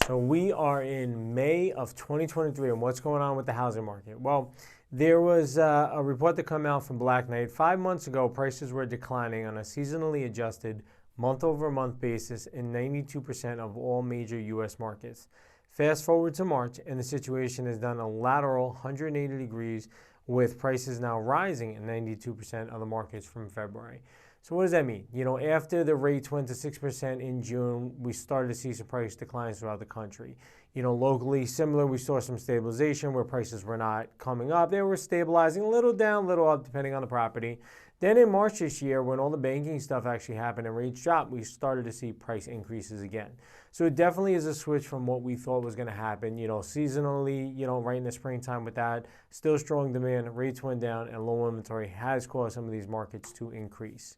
So we are in May of 2023, and what's going on with the housing market? Well, there was a report that came out from Black Knight. 5 months ago, prices were declining on a seasonally adjusted month-over-month basis in 92% of all major U.S. markets. Fast forward to March, and the situation has done a lateral 180 degrees, with prices now rising in 92% of the markets from February. So what does that mean? After the rates went to 6% in June, we started to see some price declines throughout the country. Locally, similar, we saw some stabilization where prices were not coming up. They were stabilizing, a little down, a little up, depending on the property. Then in March this year, when all the banking stuff actually happened and rates dropped, we started to see price increases again. So it definitely is a switch from what we thought was going to happen. Seasonally, right in the springtime with that, still strong demand, rates went down, and low inventory has caused some of these markets to increase.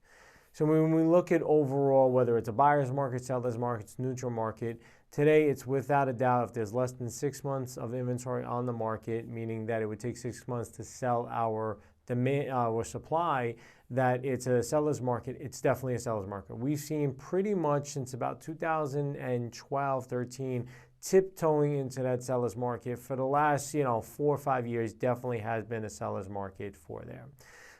So when we look at overall, whether it's a buyer's market, seller's market, neutral market, today it's without a doubt, if there's less than 6 months of inventory on the market, meaning that it would take 6 months to sell our demand or supply, that it's a seller's market. It's definitely a seller's market. We've seen pretty much since about 2012, 13, tiptoeing into that seller's market. For the last 4 or 5 years, definitely has been a seller's market for them.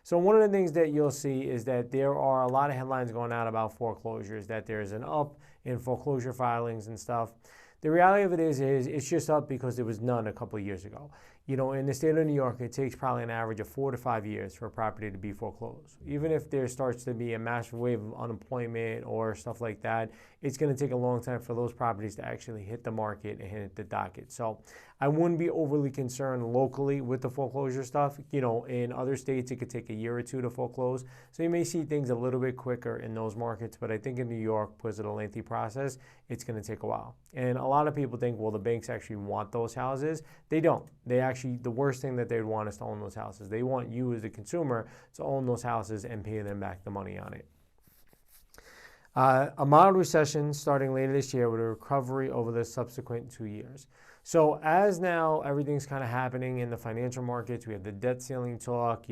So one of the things that you'll see is that there are a lot of headlines going out about foreclosures, that there's an up in foreclosure filings and stuff. The reality of it is it's just up because there was none a couple of years ago. In the state of New York, it takes probably an average of 4 to 5 years for a property to be foreclosed. Even if there starts to be a massive wave of unemployment or stuff like that, it's going to take a long time for those properties to actually hit the market and hit the docket. So I wouldn't be overly concerned locally with the foreclosure stuff. In other states, it could take a year or two to foreclose. So you may see things a little bit quicker in those markets. But I think in New York, because of the lengthy process, it's going to take a while. And a lot of people think, well, the banks actually want those houses. They don't. The worst thing that they'd want is to own those houses. They want you as a consumer to own those houses and pay them back the money on it. A mild recession starting later this year with a recovery over the subsequent 2 years. So as now everything's kind of happening in the financial markets, we have the debt ceiling talk,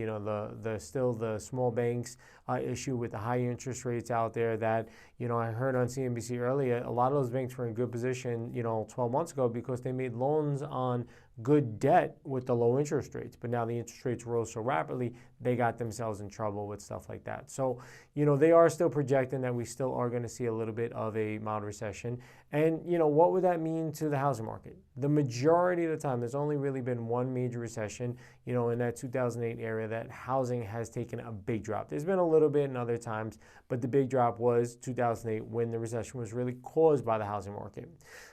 still the small banks issue with the high interest rates out there that, I heard on CNBC earlier, a lot of those banks were in good position, 12 months ago because they made loans on good debt with the low interest rates. But now the interest rates rose so rapidly, they got themselves in trouble with stuff like that. So, they are still projecting that we still are going to see a little bit of a mild recession. And, what would that mean to the housing market? The majority of the time, there's only really been one major recession, in that 2008 area, that housing has taken a big drop. There's been a little bit in other times, but the big drop was 2008 when the recession was really caused by the housing market.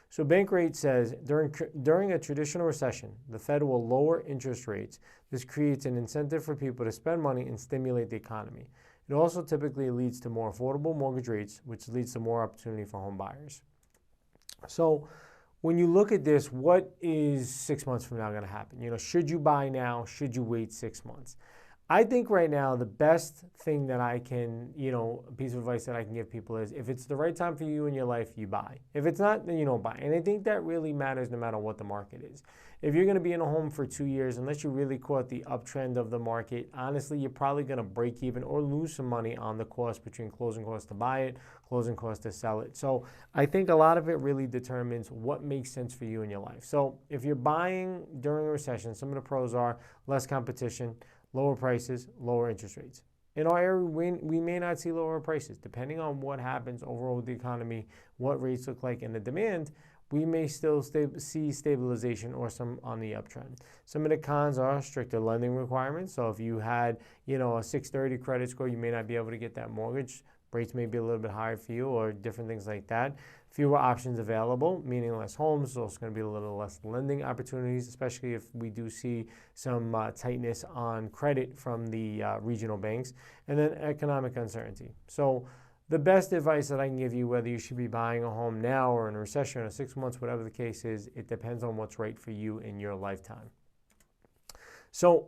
So Bankrate says during a traditional recession, the Fed will lower interest rates. This creates an incentive for people to spend money and stimulate the economy. It also typically leads to more affordable mortgage rates, which leads to more opportunity for home buyers. So when you look at this, what is 6 months from now going to happen? Should you buy now? Should you wait 6 months? I think right now the best thing that I can, a piece of advice that I can give people is if it's the right time for you in your life, you buy. If it's not, then you don't buy. And I think that really matters no matter what the market is. If you're going to be in a home for 2 years, unless you really caught the uptrend of the market, honestly, you're probably going to break even or lose some money on the cost between closing costs to buy it, closing costs to sell it. So I think a lot of it really determines what makes sense for you in your life. So if you're buying during a recession, some of the pros are less competition, lower prices, lower interest rates. In our area, we may not see lower prices. Depending on what happens overall with the economy, what rates look like, and the demand, we may still see stabilization or some on the uptrend. Some of the cons are stricter lending requirements. So if you had, a 630 credit score, you may not be able to get that mortgage. Rates may be a little bit higher for you or different things like that. Fewer options available, meaning less homes, so it's going to be a little less lending opportunities, especially if we do see some tightness on credit from the regional banks, and then economic uncertainty. So the best advice that I can give you, whether you should be buying a home now or in a recession or 6 months, whatever the case is, it depends on what's right for you in your lifetime. So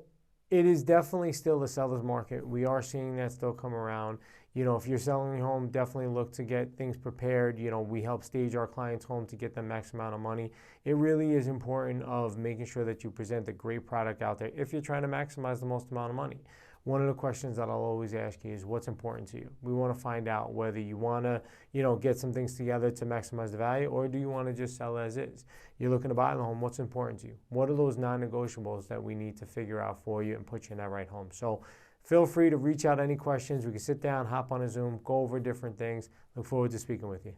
it is definitely still the seller's market. We are seeing that still come around. If you're selling your home, definitely look to get things prepared. We help stage our clients' home to get the max amount of money. It really is important of making sure that you present a great product out there if you're trying to maximize the most amount of money. one of the questions that I'll always ask you is what's important to you. We want to find out whether you want to, get some things together to maximize the value, or do you want to just sell as is? You're looking to buy the home. What's important to you? What are those non-negotiables that we need to figure out for you and put you in that right home? So feel free to reach out any questions. We can sit down, hop on a Zoom, go over different things. Look forward to speaking with you.